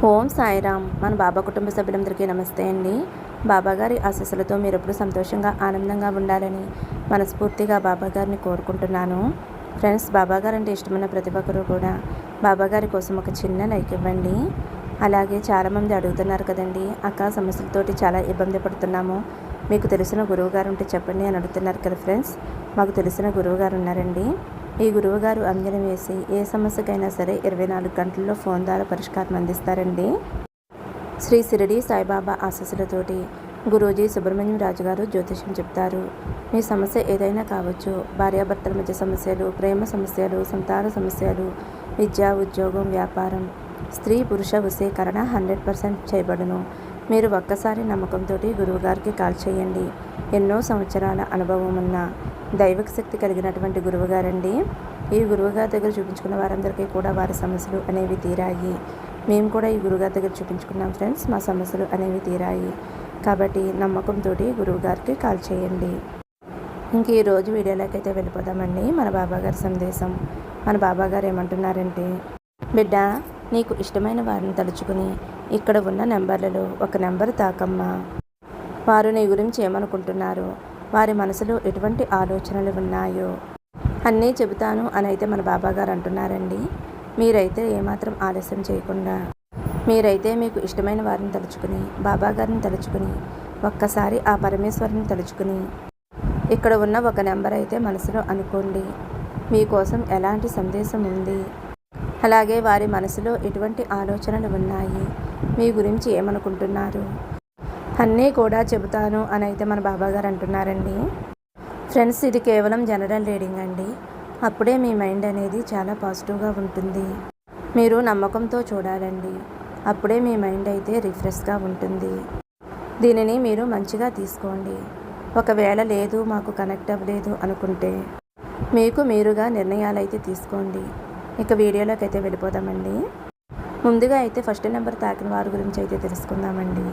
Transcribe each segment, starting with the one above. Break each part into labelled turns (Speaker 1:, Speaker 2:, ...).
Speaker 1: ఓం సాయిరామ్. మన బాబా కుటుంబ సభ్యులందరికీ నమస్తే అండి. బాబాగారి ఆశీస్సులతో మీరు ఎప్పుడు సంతోషంగా ఆనందంగా ఉండాలని మనస్ఫూర్తిగా బాబాగారిని కోరుకుంటున్నాను. ఫ్రెండ్స్, బాబాగారు అంటే ఇష్టమైన ప్రతి ఒక్కరూ కూడా బాబాగారి కోసం ఒక చిన్న లైక్ ఇవ్వండి. అలాగే చాలామంది అడుగుతున్నారు కదండి, అక్క సమస్యలతోటి చాలా ఇబ్బంది పడుతున్నాము, మీకు తెలిసిన గురువు గారు ఉంటే చెప్పండి అని అడుగుతున్నారు కదా ఫ్రెండ్స్. మాకు తెలిసిన గురువు గారు ఉన్నారండి. ఈ గురువుగారు అంజనం వేసి ఏ సమస్యకైనా సరే 24 గంటల్లో ఫోన్ ద్వారా పరిష్కారం అందిస్తారండి. శ్రీ షిరిడి సాయిబాబా ఆశీస్సులతోటి గురూజీ సుబ్రహ్మణ్యం రాజు గారు జ్యోతిష్యం చెప్తారు. మీ సమస్య ఏదైనా కావచ్చు. భార్యాభర్తల మధ్య సమస్యలు, ప్రేమ సమస్యలు, సంతాన సమస్యలు, విద్య, ఉద్యోగం, వ్యాపారం, స్త్రీ పురుష వశీకరణ 100% చేయబడును. మీరు ఒక్కసారి నమ్మకంతో గురువుగారికి కాల్ చేయండి. ఎన్నో సంవత్సరాల అనుభవం ఉన్న దైవిక శక్తి కలిగినటువంటి గురువుగారండి. ఈ గురువుగారి దగ్గర చూపించుకున్న వారందరికీ కూడా వారి సమస్యలు అనేవి తీరాయి. మేము కూడా ఈ గురువుగారి దగ్గర చూపించుకున్నాం ఫ్రెండ్స్, మా సమస్యలు అనేవి తీరాయి. కాబట్టి నమ్మకంతో గురువుగారికి కాల్ చేయండి. ఇంక ఈరోజు వీడియోలోకి అయితే వెళ్ళిపోదామండి. మన బాబాగారి సందేశం. మన బాబాగారు ఏమంటున్నారంటే, బిడ్డ, నీకు ఇష్టమైన వారిని తలుచుకుని ఇక్కడ ఉన్న నెంబర్లలో ఒక నెంబర్ తాకమ్మా. వారు నీ గురించి ఏమనుకుంటున్నారు, వారి మనసులో ఎటువంటి ఆలోచనలు ఉన్నాయో అన్నీ చెబుతాను అని అయితే మన బాబాగారు అంటున్నారండి. మీరైతే ఏమాత్రం ఆలస్యం చేయకుండా మీరైతే మీకు ఇష్టమైన వారిని తలుచుకుని, బాబాగారిని తలుచుకుని, ఒక్కసారి ఆ పరమేశ్వరుని తలుచుకుని ఇక్కడ ఉన్న ఒక నెంబర్ అయితే మనసులో అనుకోండి. మీకోసం ఎలాంటి సందేశం ఉంది, అలాగే వారి మనసులో ఎటువంటి ఆలోచనలు ఉన్నాయి, మీ గురించి ఏమనుకుంటున్నారు అన్నీ కూడా చెబుతాను అని అయితే మన బాబాగారు అంటున్నారండి. ఫ్రెండ్స్, ఇది కేవలం జనరల్ రీడింగ్ అండి. అప్పుడే మీ మైండ్ అనేది చాలా పాజిటివ్గా ఉంటుంది. మీరు నమ్మకంతో చూడాలండి. అప్పుడే మీ మైండ్ అయితే రిఫ్రెష్గా ఉంటుంది. దీనిని మీరు మంచిగా తీసుకోండి. ఒకవేళ లేదు, మాకు కనెక్ట్ అవ్వలేదు అనుకుంటే మీకు మీరుగా నిర్ణయాలు అయితే తీసుకోండి. ఇక వీడియోలోకి అయితే వెళ్ళిపోదామండి. ముందుగా అయితే ఫస్ట్ నెంబర్ తాకిన వారి గురించి అయితే తెలుసుకుందామండి.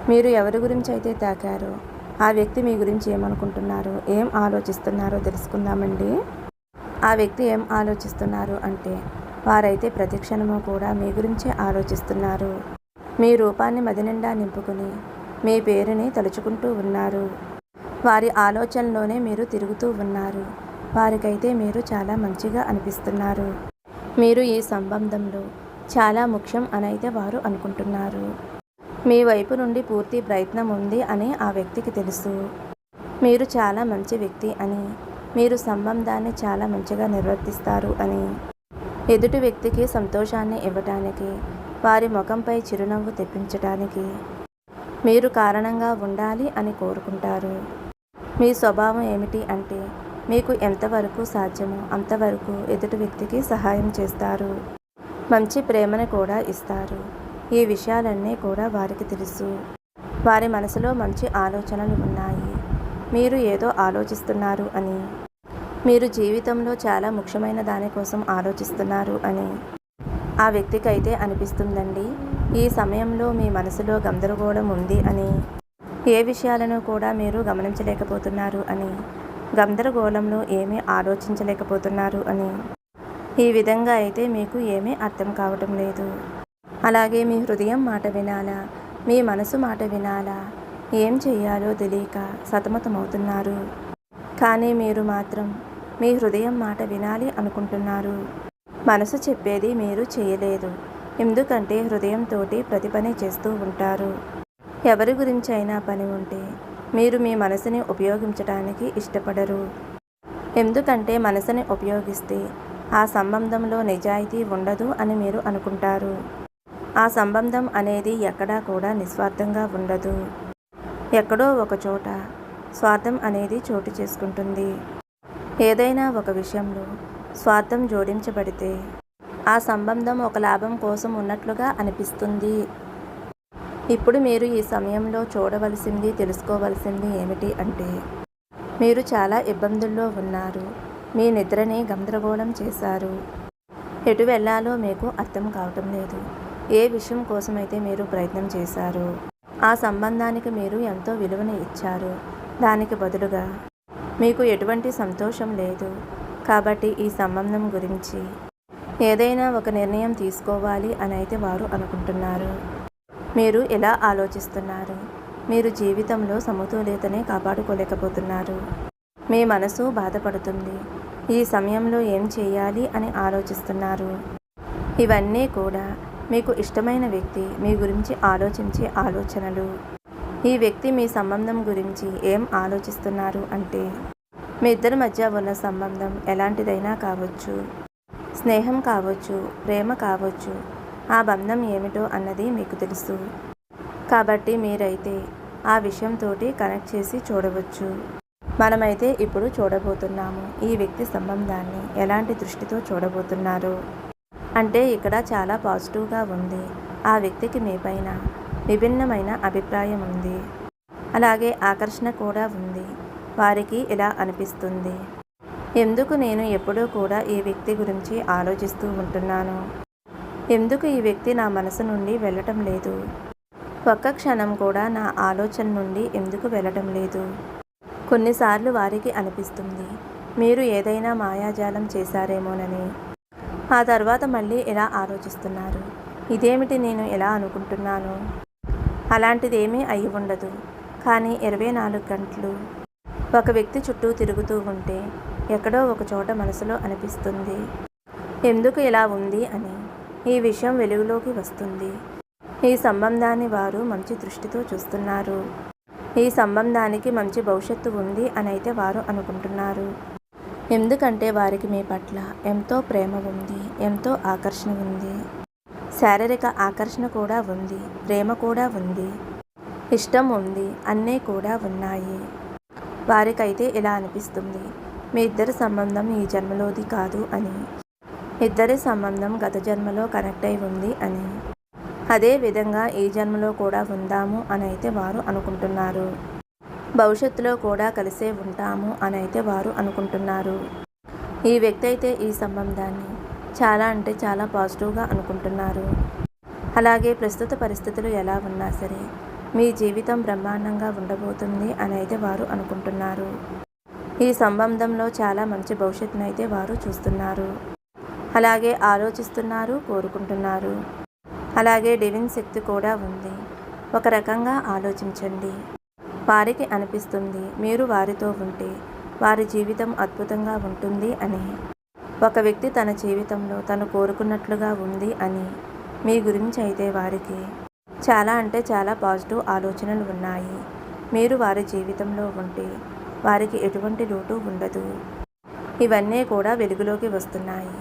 Speaker 1: మీరు ఎవరి గురించి అయితే తాకారో ఆ వ్యక్తి మీ గురించి ఏమనుకుంటున్నారో, ఏం ఆలోచిస్తున్నారో తెలుసుకుందామండి. ఆ వ్యక్తి ఏం ఆలోచిస్తున్నారు అంటే, వారైతే ప్రతి క్షణము కూడా మీ గురించే ఆలోచిస్తున్నారు. మీ రూపాన్ని మది నిండా నింపుకుని మీ పేరుని తలుచుకుంటూ ఉన్నారు. వారి ఆలోచనలోనే మీరు తిరుగుతూ ఉన్నారు. వారికైతే మీరు చాలా మంచిగా అనిపిస్తున్నారు. మీరు ఈ సంబంధంలో చాలా ముఖ్యం అనైతే వారు అనుకుంటున్నారు. మీ వైపు నుండి పూర్తి ప్రయత్నం ఉంది అని ఆ వ్యక్తికి తెలుసు. మీరు చాలా మంచి వ్యక్తి అని, మీరు సంబంధాన్ని చాలా మంచిగా నిర్వర్తిస్తారు అని, ఎదుటి వ్యక్తికి సంతోషాన్ని ఇవ్వటానికి, వారి ముఖంపై చిరునవ్వు తెప్పించడానికి మీరు కారణంగా ఉండాలి అని కోరుకుంటారు. మీ స్వభావం ఏమిటి అంటే, మీకు ఎంతవరకు సాధ్యమో అంతవరకు ఎదుటి వ్యక్తికి సహాయం చేస్తారు. మంచి ప్రేమను కూడా ఇస్తారు. ఈ విషయాలన్నీ కూడా వారికి తెలుసు. వారి మనసులో మంచి ఆలోచనలు ఉన్నాయి. మీరు ఏదో ఆలోచిస్తున్నారు అని, మీరు జీవితంలో చాలా ముఖ్యమైన దానికోసం ఆలోచిస్తున్నారు అని ఆ వ్యక్తికి అయితే అనిపిస్తుందండి. ఈ సమయంలో మీ మనసులో గందరగోళం ఉంది అని, ఏ విషయాలను కూడా మీరు గమనించలేకపోతున్నారు అని, గందరగోళంలో ఏమీ ఆలోచించలేకపోతున్నారు అని, ఈ విధంగా అయితే మీకు ఏమీ అర్థం కావటం లేదు. అలాగే మీ హృదయం మాట వినాలా, మీ మనసు మాట వినాలా, ఏం చెయ్యాలో తెలియక సతమతమవుతున్నారు. కానీ మీరు మాత్రం మీ హృదయం మాట వినాలి అనుకుంటున్నారు. మనసు చెప్పేది మీరు చేయలేదు. ఎందుకంటే హృదయంతో ప్రతి పని చేస్తూ ఉంటారు. ఎవరి గురించి అయినా పని ఉంటే మీరు మీ మనసుని ఉపయోగించడానికి ఇష్టపడరు. ఎందుకంటే మనసుని ఉపయోగిస్తే ఆ సంబంధంలో నిజాయితీ ఉండదు అని మీరు అనుకుంటారు. ఆ సంబంధం అనేది ఎక్కడా కూడా నిస్వార్థంగా ఉండదు. ఎక్కడో ఒక చోట స్వార్థం అనేది చోటు చేసుకుంటుంది. ఏదైనా ఒక విషయంలో స్వార్థం జోడించబడితే ఆ సంబంధం ఒక లాభం కోసం ఉన్నట్లుగా అనిపిస్తుంది. ఇప్పుడు మీరు ఈ సమయంలో చూడవలసింది, తెలుసుకోవలసింది ఏమిటి అంటే, మీరు చాలా ఇబ్బందుల్లో ఉన్నారు. మీ నిద్రని గందరగోళం చేశారు. ఎటు వెళ్ళాలో మీకు అర్థం కావటం లేదు. ఏ విషయం కోసమైతే మీరు ప్రయత్నం చేశారు, ఆ సంబంధానికి మీరు ఎంతో విలువను ఇచ్చారు. దానికి బదులుగా మీకు ఎటువంటి సంతోషం లేదు. కాబట్టి ఈ సంబంధం గురించి ఏదైనా ఒక నిర్ణయం తీసుకోవాలి అని అయితే వారు అనుకుంటున్నారు. మీరు ఎలా ఆలోచిస్తున్నారు? మీరు జీవితంలో సమతుల్యతనే కాపాడుకోలేకపోతున్నారు. మీ మనసు బాధపడుతుంది. ఈ సమయంలో ఏం చేయాలి అని ఆలోచిస్తున్నారు. ఇవన్నీ కూడా మీకు ఇష్టమైన వ్యక్తి మీ గురించి ఆలోచించే ఆలోచనలు. ఈ వ్యక్తి మీ సంబంధం గురించి ఏం ఆలోచిస్తున్నారు అంటే, మీ ఇద్దరి మధ్య ఉన్న సంబంధం ఎలాంటిదైనా కావచ్చు, స్నేహం కావచ్చు, ప్రేమ కావచ్చు, ఆ బంధం ఏమిటో అన్నది మీకు తెలుసు. కాబట్టి మీరైతే ఆ విషయంతో కనెక్ట్ చేసి చూడవచ్చు. మనమైతే ఇప్పుడు చూడబోతున్నాము ఈ వ్యక్తి సంబంధాన్ని ఎలాంటి దృష్టితో చూడబోతున్నారు అంటే, ఇక్కడ చాలా పాజిటివ్గా ఉంది. ఆ వ్యక్తికి మీ పైన విభిన్నమైన అభిప్రాయం ఉంది. అలాగే ఆకర్షణ కూడా ఉంది. వారికి ఇలా అనిపిస్తుంది, ఎందుకు నేను ఎప్పుడూ కూడా ఈ వ్యక్తి గురించి ఆలోచిస్తూ ఉంటున్నాను, ఎందుకు ఈ వ్యక్తి నా మనసు నుండి వెళ్ళటం లేదు, ఒక్క క్షణం కూడా నా ఆలోచన నుండి ఎందుకు వెళ్ళటం లేదు. కొన్నిసార్లు వారికి అనిపిస్తుంది మీరు ఏదైనా మాయాజాలం చేశారేమోనని. ఆ తర్వాత మళ్ళీ ఇలా ఆలోచిస్తున్నారు, ఇదేమిటి నేను ఎలా అనుకుంటున్నాను, అలాంటిదేమీ అయి ఉండదు. కానీ 24 గంటలు ఒక వ్యక్తి చుట్టూ తిరుగుతూ ఉంటే ఎక్కడో ఒక చోట మనసులో అనిపిస్తుంది, ఎందుకు ఇలా ఉంది అని. ఈ విషయం వెలుగులోకి వస్తుంది. ఈ సంబంధాన్ని వారు మంచి దృష్టితో చూస్తున్నారు. ఈ సంబంధానికి మంచి భవిష్యత్తు ఉంది అని అయితే వారు అనుకుంటున్నారు. ఎందుకంటే వారికి మీ పట్ల ఎంతో ప్రేమ ఉంది, ఎంతో ఆకర్షణ ఉంది, శారీరక ఆకర్షణ కూడా ఉంది, ప్రేమ కూడా ఉంది, ఇష్టం ఉంది, అన్నీ కూడా ఉన్నాయి. వారికైతే ఇలా అనిపిస్తుంది, మీ ఇద్దరి సంబంధం ఈ జన్మలోది కాదు అని, ఇద్దరి సంబంధం గత జన్మలో కనెక్ట్ అయి ఉంది అని, అదే విధంగా ఈ జన్మలో కూడా ఉందాము అని అయితే వారు అనుకుంటున్నారు. భవిష్యత్తులో కూడా కలిసే ఉంటాము అని అయితే వారు అనుకుంటున్నారు. ఈ వ్యక్తి అయితే ఈ సంబంధాన్ని చాలా అంటే చాలా పాజిటివ్గా అనుకుంటున్నారు. అలాగే ప్రస్తుత పరిస్థితులు ఎలా ఉన్నా సరే మీ జీవితం బ్రహ్మాండంగా ఉండబోతుంది అని అయితే వారు అనుకుంటున్నారు. ఈ సంబంధంలో చాలా మంచి భవిష్యత్తును అయితే వారు చూస్తున్నారు. అలాగే ఆలోచిస్తున్నారు, కోరుకుంటున్నారు. అలాగే డివిన్ శక్తి కూడా ఉంది. ఒక రకంగా ఆలోచించండి. వారికి అనిపిస్తుంది మీరు వారితో ఉంటే వారి జీవితం అద్భుతంగా ఉంటుంది అని. ఒక వ్యక్తి తన జీవితంలో తను కోరుకున్నట్లుగా ఉంది అని మీ గురించి అయితే వారికి చాలా అంటే చాలా పాజిటివ్ ఆలోచనలు ఉన్నాయి. మీరు వారి జీవితంలో ఉంటే వారికి ఎటువంటి లోటు ఉండదు. ఇవన్నీ కూడా వెలుగులోకి వస్తున్నాయి.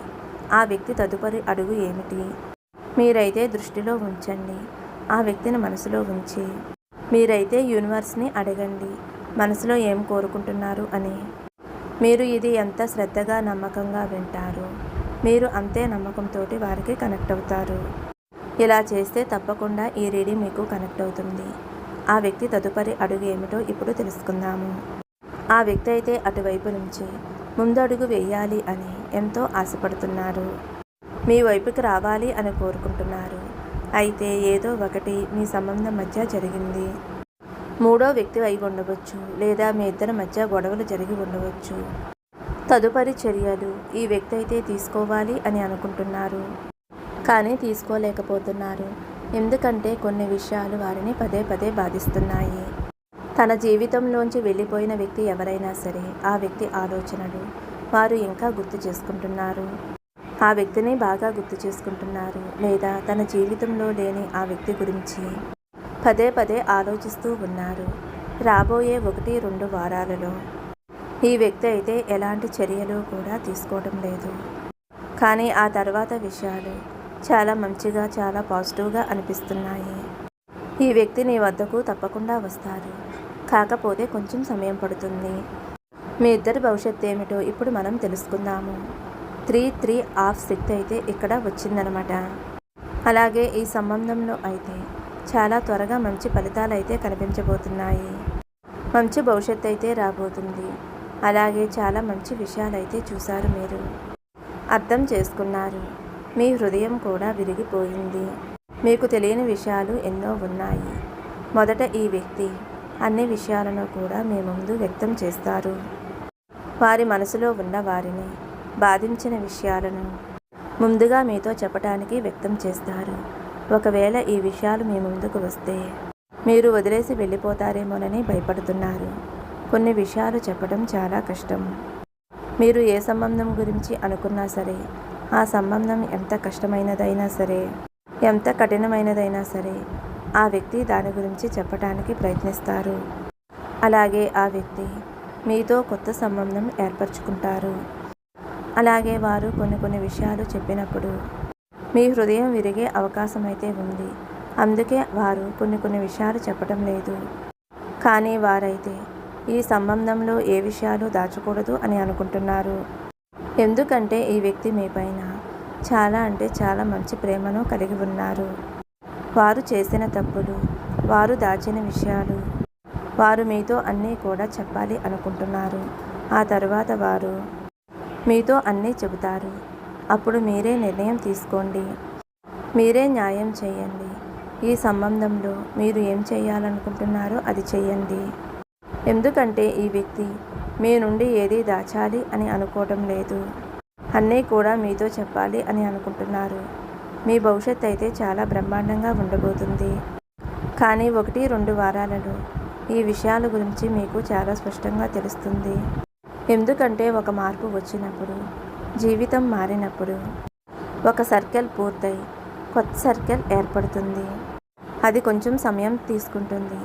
Speaker 1: ఆ వ్యక్తి తదుపరి అడుగు ఏమిటి మీరైతే దృష్టిలో ఉంచండి. ఆ వ్యక్తిని మనసులో ఉంచి మీరైతే యూనివర్స్ని అడగండి మనసులో ఏం కోరుకుంటున్నారు అని. మీరు ఇది ఎంత శ్రద్ధగా నమ్మకంగా వింటారో మీరు అంతే నమ్మకంతో వారికి కనెక్ట్ అవుతారు. ఇలా చేస్తే తప్పకుండా ఈ రీడింగ్ మీకు కనెక్ట్ అవుతుంది. ఆ వ్యక్తి తదుపరి అడుగు ఏమిటో ఇప్పుడు తెలుసుకుందాము. ఆ వ్యక్తి అయితే అటువైపు నుంచి ముందడుగు వేయాలి అని ఎంతో ఆశపడుతున్నారు. మీ వైపుకి రావాలి అని కోరుకుంటున్నారు. అయితే ఏదో ఒకటి మీ సంబంధం మధ్య జరిగింది. మూడో వ్యక్తి అయి ఉండవచ్చు, లేదా మీ ఇద్దరి మధ్య గొడవలు జరిగి ఉండవచ్చు. తదుపరి చర్యలు ఈ వ్యక్తి అయితే తీసుకోవాలి అని అనుకుంటున్నారు, కానీ తీసుకోలేకపోతున్నారు. ఎందుకంటే కొన్ని విషయాలు వారిని పదే పదే బాధిస్తున్నాయి. తన జీవితంలోంచి వెళ్ళిపోయిన వ్యక్తి ఎవరైనా సరే ఆ వ్యక్తి ఆలోచనలు వారు ఇంకా గుర్తు చేసుకుంటున్నారు. ఆ వ్యక్తిని బాగా గుర్తు చేసుకుంటున్నారు, లేదా తన జీవితంలో లేని ఆ వ్యక్తి గురించి పదే పదే ఆలోచిస్తూ ఉన్నారు. రాబోయే 1-2 వారాలలో ఈ వ్యక్తి అయితే ఎలాంటి చర్యలు కూడా తీసుకోవడం లేదు. కానీ ఆ తర్వాత విషయాలు చాలా మంచిగా చాలా పాజిటివ్గా అనిపిస్తున్నాయి. ఈ వ్యక్తి నీ వద్దకు తప్పకుండా వస్తారు, కాకపోతే కొంచెం సమయం పడుతుంది. మీ ఇద్దరి భవిష్యత్తు ఏమిటో ఇప్పుడు మనం తెలుసుకుందాము. 3 ఆఫ్ శక్తి అయితే ఇక్కడ వచ్చిందనమాట. అలాగే ఈ సంబంధంలో అయితే చాలా త్వరగా మంచి ఫలితాలు అయితే కనిపించబోతున్నాయి. మంచి భవిష్యత్తు అయితే రాబోతుంది. అలాగే చాలా మంచి విషయాలు అయితే చూశారు, మీరు అర్థం చేసుకున్నారు. మీ హృదయం కూడా విరిగిపోయింది. మీకు తెలియని విషయాలు ఎన్నో ఉన్నాయి. మొదట ఈ వ్యక్తి అన్ని విషయాలను కూడా మీ ముందు వ్యక్తం చేస్తారు. వారి మనసులో ఉన్న వారిని బాధించిన విషయాలను ముందుగా మీతో చెప్పటానికి వ్యక్తం చేస్తారు. ఒకవేళ ఈ విషయాలు మీ ముందుకు వస్తే మీరు వదిలేసి వెళ్ళిపోతారేమోనని భయపడుతున్నారు. కొన్ని విషయాలు చెప్పడం చాలా కష్టం. మీరు ఏ సంబంధం గురించి అనుకున్నా సరే, ఆ సంబంధం ఎంత కష్టమైనదైనా సరే, ఎంత కఠినమైనదైనా సరే, ఆ వ్యక్తి దాని గురించి చెప్పటానికి ప్రయత్నిస్తారు. అలాగే ఆ వ్యక్తి మీతో కొత్త సంబంధం ఏర్పరచుకుంటారు. అలాగే వారు కొన్ని విషయాలు చెప్పినప్పుడు మీ హృదయం విరిగే అవకాశం అయితే ఉంది. అందుకే వారు కొన్ని విషయాలు చెప్పడం లేదు. కానీ వారైతే ఈ సంబంధంలో ఏ విషయాలు దాచకూడదు అని అనుకుంటున్నారు. ఎందుకంటే ఈ వ్యక్తి మీ పైన చాలా అంటే చాలా మంచి ప్రేమను కలిగి ఉన్నారు. వారు చేసిన తప్పులు, వారు దాచిన విషయాలు, వారు మీతో అన్నీ కూడా చెప్పాలి అనుకుంటున్నారు. ఆ తర్వాత వారు మీతో అన్నీ చెబుతారు. అప్పుడు మీరే నిర్ణయం తీసుకోండి. మీరే న్యాయం చేయండి. ఈ సంబంధంలో మీరు ఏం చేయాలనుకుంటున్నారో అది చేయండి. ఎందుకంటే ఈ వ్యక్తి మీ నుండి ఏది దాచాలి అని అనుకోవడం లేదు. అన్నీ కూడా మీతో చెప్పాలి అని అనుకుంటున్నారు. మీ భవిష్యత్తు అయితే చాలా బ్రహ్మాండంగా ఉండబోతుంది. కానీ 1-2 వారాలలో ఈ విషయాల గురించి మీకు చాలా స్పష్టంగా తెలుస్తుంది. ఎందుకంటే ఒక మార్పు వచ్చినప్పుడు, జీవితం మారినప్పుడు, ఒక సర్కిల్ పూర్తయి కొత్త సర్కిల్ ఏర్పడుతుంది. అది కొంచెం సమయం తీసుకుంటుంది.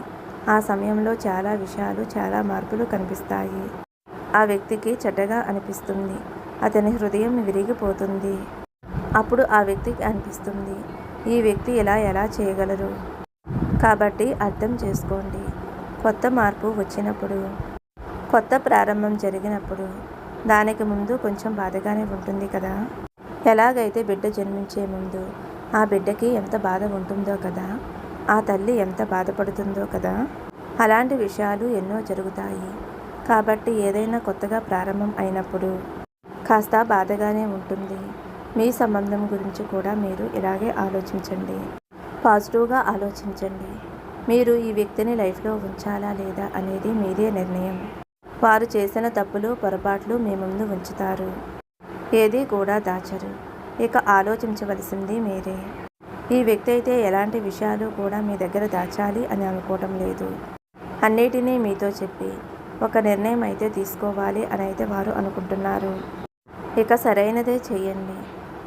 Speaker 1: ఆ సమయంలో చాలా విషయాలు, చాలా మార్పులు కనిపిస్తాయి. ఆ వ్యక్తికి చెడ్డగా అనిపిస్తుంది. అతని హృదయం విరిగిపోతుంది. అప్పుడు ఆ వ్యక్తికి అనిపిస్తుంది, ఈ వ్యక్తి ఎలా చేయగలరు. కాబట్టి అర్థం చేసుకోండి. కొత్త మార్పు వచ్చినప్పుడు, కొత్త ప్రారంభం జరిగినప్పుడు దానికి ముందు కొంచెం బాధగానే ఉంటుంది కదా. ఎలాగైతే బిడ్డ జన్మించే ముందు ఆ బిడ్డకి ఎంత బాధ ఉంటుందో కదా, ఆ తల్లి ఎంత బాధపడుతుందో కదా, అలాంటి విషయాలు ఎన్నో జరుగుతాయి. కాబట్టి ఏదైనా కొత్తగా ప్రారంభం అయినప్పుడు కాస్త బాధగానే ఉంటుంది. మీ సంబంధం గురించి కూడా మీరు ఇలాగే ఆలోచించండి. పాజిటివ్గా ఆలోచించండి. మీరు ఈ వ్యక్తిని లైఫ్లో ఉంచాలా లేదా అనేది మీదే నిర్ణయం. వారు చేసిన తప్పులు, పొరపాట్లు మీ ముందు ఉంచుతారు. ఏదీ కూడా దాచరు. ఇక ఆలోచించవలసింది మీరే. ఈ వ్యక్తి అయితే ఎలాంటి విషయాలు కూడా మీ దగ్గర దాచాలి అని అనుకోవటం లేదు. అన్నిటినీ మీతో చెప్పి ఒక నిర్ణయం అయితే తీసుకోవాలి అని అయితే వారు అనుకుంటున్నారు. ఇక సరైనదే చేయండి.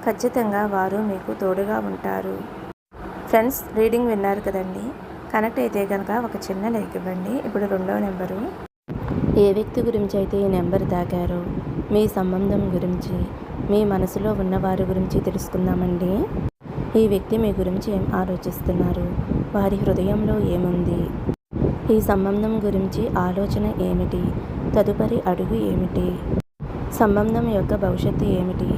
Speaker 1: ఖచ్చితంగా వారు మీకు తోడుగా ఉంటారు. ఫ్రెండ్స్, రీడింగ్ విన్నారు కదండి. కనెక్ట్ అయితే కనుక ఒక చిన్న లైక్ ఇవ్వండి. ఇప్పుడు 2వ నెంబరు. ఏ వ్యక్తి గురించి అయితే ఈ నెంబర్ తాకారో మీ సంబంధం గురించి, మీ మనసులో ఉన్న వారి గురించి తెలుసుకుందామండి. ఈ వ్యక్తి మీ గురించి ఏం ఆలోచిస్తున్నారు, వారి హృదయంలో ఏముంది, ఈ సంబంధం గురించి ఆలోచన ఏమిటి, తదుపరి అడుగు ఏమిటి, సంబంధం యొక్క భవిష్యత్తు ఏమిటి,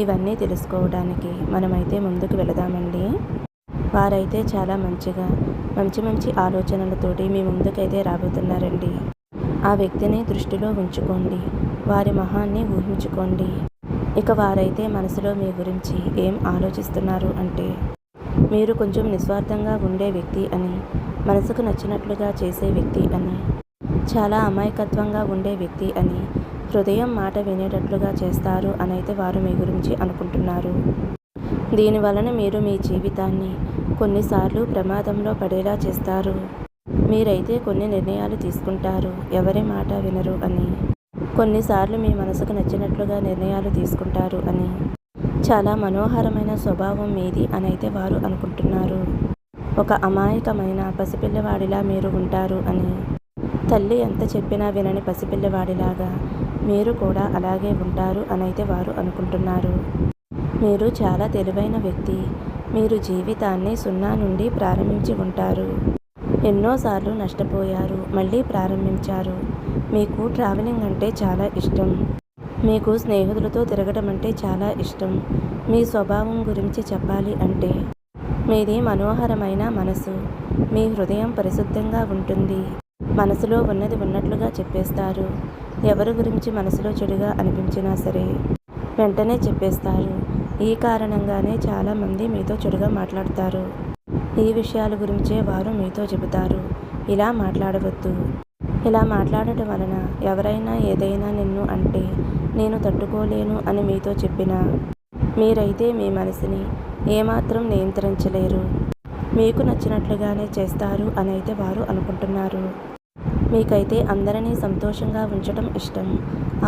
Speaker 1: ఇవన్నీ తెలుసుకోవడానికి మనమైతే ముందుకు వెళదామండి. వారైతే చాలా మంచిగా మంచి ఆలోచనలతోటి మీ ముందుకైతే రాబోతున్నారండి. ఆ వ్యక్తిని దృష్టిలో ఉంచుకోండి. వారి మొహాన్ని ఊహించుకోండి. ఇక వారైతే మనసులో మీ గురించి ఏం ఆలోచిస్తున్నారు అంటే, మీరు కొంచెం నిస్వార్థంగా ఉండే వ్యక్తి అని, మనసుకు నచ్చినట్లుగా చేసే వ్యక్తి అని, చాలా అమాయకత్వంగా ఉండే వ్యక్తి అని, హృదయం మాట వినేటట్లుగా చేస్తారు అని అయితే వారు మీ గురించి అనుకుంటున్నారు. దీనివలన మీరు మీ జీవితాన్ని కొన్నిసార్లు ప్రమాదంలో పడేలా చేస్తారు. మీరైతే కొన్ని నిర్ణయాలు తీసుకుంటారు, ఎవరి మాట వినరు అని. కొన్నిసార్లు మీ మనసుకు నచ్చినట్లుగా నిర్ణయాలు తీసుకుంటారు అని. చాలా మనోహరమైన స్వభావం మీది అని అయితే వారు అనుకుంటున్నారు. ఒక అమాయకమైన పసిపిల్లవాడిలా మీరు ఉంటారు అని. తల్లి ఎంత చెప్పినా వినని పసిపిల్లవాడిలాగా మీరు కూడా అలాగే ఉంటారు అని అయితే వారు అనుకుంటున్నారు. మీరు చాలా తెలివైన వ్యక్తి. మీరు జీవితాన్ని 0 నుండి ప్రారంభించి ఉంటారు. ఎన్నోసార్లు నష్టపోయారు, మళ్ళీ ప్రారంభించారు. మీకు ట్రావెలింగ్ అంటే చాలా ఇష్టం. మీకు స్నేహితులతో తిరగడం అంటే చాలా ఇష్టం. మీ స్వభావం గురించి చెప్పాలి అంటే, మీది మనోహరమైన మనసు. మీ హృదయం పరిశుద్ధంగా ఉంటుంది. మనసులో ఉన్నది ఉన్నట్లుగా చెప్పేస్తారు. ఎవరి గురించి మనసులో చెడుగా అనిపించినా సరే వెంటనే చెప్పేస్తారు. ఈ కారణంగానే చాలామంది మీతో చెడుగా మాట్లాడతారు. ఈ విషయాల గురించే వారు మీతో చెబుతారు, ఇలా మాట్లాడవద్దు. ఇలా మాట్లాడటం వలన ఎవరైనా ఏదైనా నిన్ను అంటే నేను తట్టుకోలేను అని మీతో చెప్పినా మీరైతే మీ మనసుని ఏమాత్రం నియంత్రించలేరు. మీకు నచ్చినట్లుగానే చేస్తారు అని అయితే వారు అనుకుంటున్నారు. మీకైతే అందరినీ సంతోషంగా ఉంచడం ఇష్టం,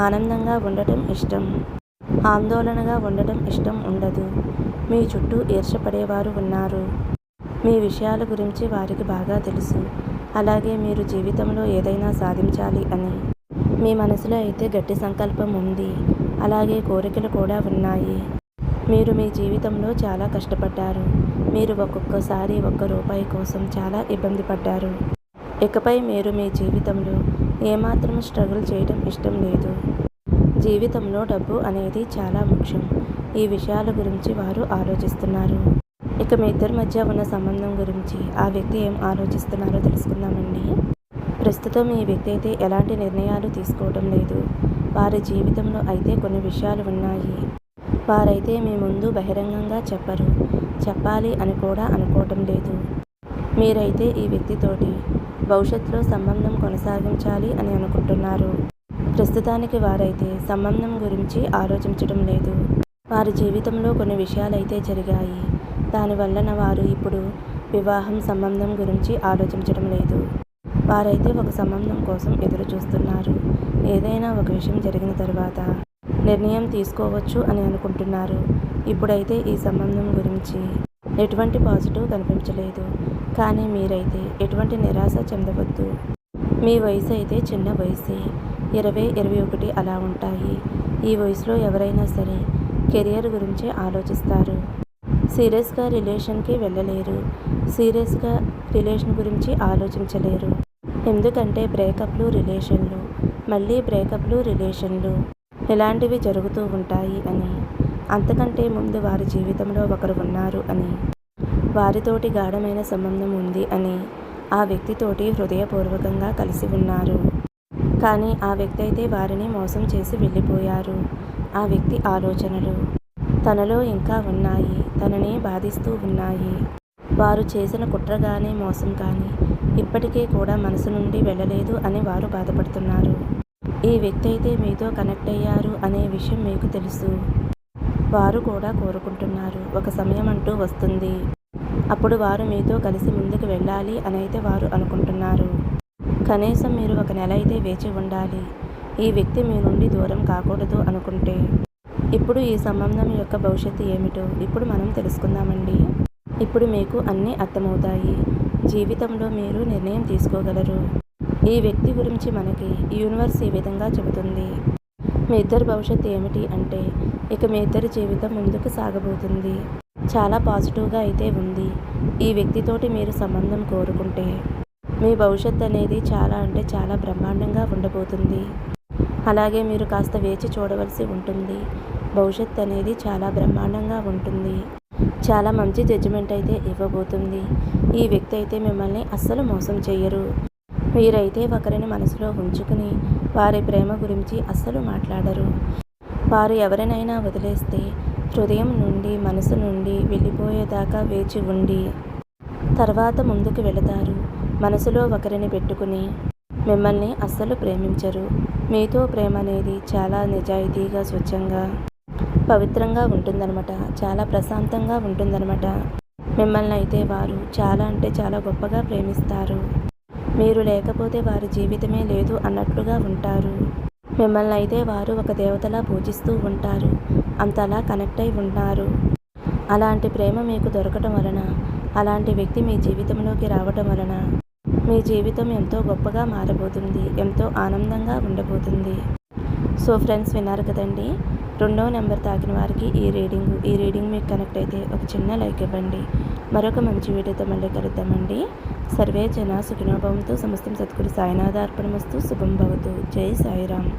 Speaker 1: ఆనందంగా ఉండటం ఇష్టం, ఆందోళనగా ఉండటం ఇష్టం ఉండదు. మీ చుట్టూ ఈర్ష్యపడేవారు ఉన్నారు. మీ విషయాల గురించి వారికి బాగా తెలుసు. అలాగే మీరు జీవితంలో ఏదైనా సాధించాలి అని మీ మనసులో అయితే గట్టి సంకల్పం ఉంది. అలాగే కోరికలు కూడా ఉన్నాయి. మీరు మీ జీవితంలో చాలా కష్టపడ్డారు. మీరు ఒక్కొక్కసారి ₹1 కోసం చాలా ఇబ్బంది పడ్డారు. ఇకపై మీరు మీ జీవితంలో ఏమాత్రం స్ట్రగుల్ చేయడం ఇష్టం లేదు. జీవితంలో డబ్బు అనేది చాలా ముఖ్యం. ఈ విషయాల గురించి వారు ఆలోచిస్తున్నారు. ఇక మీ ఇద్దరి మధ్య ఉన్న సంబంధం గురించి ఆ వ్యక్తి ఏం ఆలోచిస్తున్నారో తెలుసుకుందామండి. ప్రస్తుతం ఈ వ్యక్తి అయితే ఎలాంటి నిర్ణయాలు తీసుకోవటం లేదు. వారి జీవితంలో అయితే కొన్ని విషయాలు ఉన్నాయి. వారైతే మీ ముందు బహిరంగంగా చెప్పరు, చెప్పాలి అని కూడా అనుకోవటం లేదు. మీరైతే ఈ వ్యక్తితోటి భవిష్యత్తులో సంబంధం కొనసాగించాలి అని అనుకుంటున్నారు. ప్రస్తుతానికి వారైతే సంబంధం గురించి ఆలోచించడం లేదు. వారి జీవితంలో కొన్ని విషయాలైతే జరిగాయి. దానివలన వారు ఇప్పుడు వివాహం సంబంధం గురించి ఆలోచించడం లేదు. వారైతే ఒక సంబంధం కోసం ఎదురు చూస్తున్నారు. ఏదైనా ఒక విషయం జరిగిన తర్వాత నిర్ణయం తీసుకోవచ్చు అని అనుకుంటున్నారు. ఇప్పుడైతే ఈ సంబంధం గురించి ఎటువంటి పాజిటివ్ కనిపించలేదు. కానీ మీరైతే ఎటువంటి నిరాశ చెందవద్దు. మీ వయసు అయితే చిన్న వయసే, 20, 21 అలా ఉంటాయి. ఈ వయసులో ఎవరైనా సరే కెరియర్ గురించే ఆలోచిస్తారు. సీరియస్గా రిలేషన్కి వెళ్ళలేరు. సీరియస్గా రిలేషన్ గురించి ఆలోచించలేరు. ఎందుకంటే బ్రేకప్లు, రిలేషన్లు, మళ్ళీ బ్రేకప్లు, రిలేషన్లు ఇలాంటివి జరుగుతూ ఉంటాయి అని, అంతకంటే ముందు వారి జీవితంలో ఒకరు ఉన్నారు అని, వారితోటి గాఢమైన సంబంధం ఉంది అని, ఆ వ్యక్తితోటి హృదయపూర్వకంగా కలిసి ఉన్నారు. కానీ ఆ వ్యక్తి అయితే వారిని మోసం చేసి వెళ్ళిపోయారు. ఆ వ్యక్తి ఆలోచనలు తనలో ఇంకా ఉన్నాయి, తనని బాధిస్తూ ఉన్నాయి. వారు చేసిన కుట్ర కానీ మోసం కానీ ఇప్పటికే కూడా మనసు నుండి వెళ్ళలేదు అని వారు బాధపడుతున్నారు. ఈ వ్యక్తి అయితే మీతో కనెక్ట్ అయ్యారు అనే విషయం మీకు తెలుసు. వారు కూడా కోరుకుంటున్నారు. ఒక సమయం అంటూ వస్తుంది, అప్పుడు వారు మీతో కలిసి ముందుకు వెళ్ళాలి అని అయితే వారు అనుకుంటున్నారు. కనీసం మీరు 1 నెల అయితే వేచి ఉండాలి. ఈ వ్యక్తి మీ నుండి దూరం కాకూడదు అనుకుంటే ఇప్పుడు ఈ సంబంధం యొక్క భవిష్యత్తు ఏమిటో ఇప్పుడు మనం తెలుసుకుందామండి. ఇప్పుడు మీకు అన్నీ అర్థమవుతాయి. జీవితంలో మీరు నిర్ణయం తీసుకోగలరు. ఈ వ్యక్తి గురించి మనకి యూనివర్స్ ఈ విధంగా చెబుతుంది. మీ ఇద్దరి భవిష్యత్తు ఏమిటి అంటే, ఇక మీ ఇద్దరి జీవితం ముందుకు సాగబోతుంది. చాలా పాజిటివ్గా అయితే ఉంది. ఈ వ్యక్తితోటి మీరు సంబంధం కోరుకుంటే మీ భవిష్యత్తు అనేది చాలా అంటే చాలా బ్రహ్మాండంగా ఉండబోతుంది. అలాగే మీరు కాస్త వేచి చూడవలసి ఉంటుంది. భవిష్యత్తు అనేది చాలా బ్రహ్మాండంగా ఉంటుంది. చాలా మంచి జడ్జిమెంట్ అయితే ఇవ్వబోతుంది. ఈ వ్యక్తి అయితే మిమ్మల్ని అస్సలు మోసం చేయరు. మీరైతే ఒకరిని మనసులో ఉంచుకుని వారి ప్రేమ గురించి అస్సలు మాట్లాడరు. వారు ఎవరినైనా వదిలేస్తే హృదయం నుండి మనసు నుండి వెళ్ళిపోయేదాకా వేచి ఉండి తర్వాత ముందుకు వెళతారు. మనసులో ఒకరిని పెట్టుకుని మిమ్మల్ని అస్సలు ప్రేమించరు. మీతో ప్రేమ అనేది చాలా నిజాయితీగా, స్వచ్ఛంగా, పవిత్రంగా ఉంటుందన్నమాట. చాలా ప్రశాంతంగా ఉంటుందన్నమాట. మిమ్మల్ని అయితే వారు చాలా అంటే చాలా గొప్పగా ప్రేమిస్తారు. మీరు లేకపోతే వారి జీవితమే లేదు అన్నట్లుగా ఉంటారు. మిమ్మల్ని అయితే వారు ఒక దేవతలా పూజిస్తూ ఉంటారు. అంతలా కనెక్ట్ అయి ఉన్నారు. అలాంటి ప్రేమ మీకు దొరకటం వలన, అలాంటి వ్యక్తి మీ జీవితంలోకి రావటం వలన మీ జీవితం ఎంతో గొప్పగా మారబోతుంది. ఎంతో ఆనందంగా ఉండబోతుంది. సో ఫ్రెండ్స్, విన్నారు కదండి. 2వ నెంబర్ తాకిన వారికి ఈ రీడింగ్ మీకు కనెక్ట్ అయితే ఒక చిన్న లైక్ ఇవ్వండి. మరొక మంచి వీడియోతో మళ్ళీ కలుద్దామండి. సర్వే జన సుఖినో భవంతు. సమస్తం సద్గురు సాయినాథార్పణమస్తు. శుభం భవతు. జై సాయిరామ్.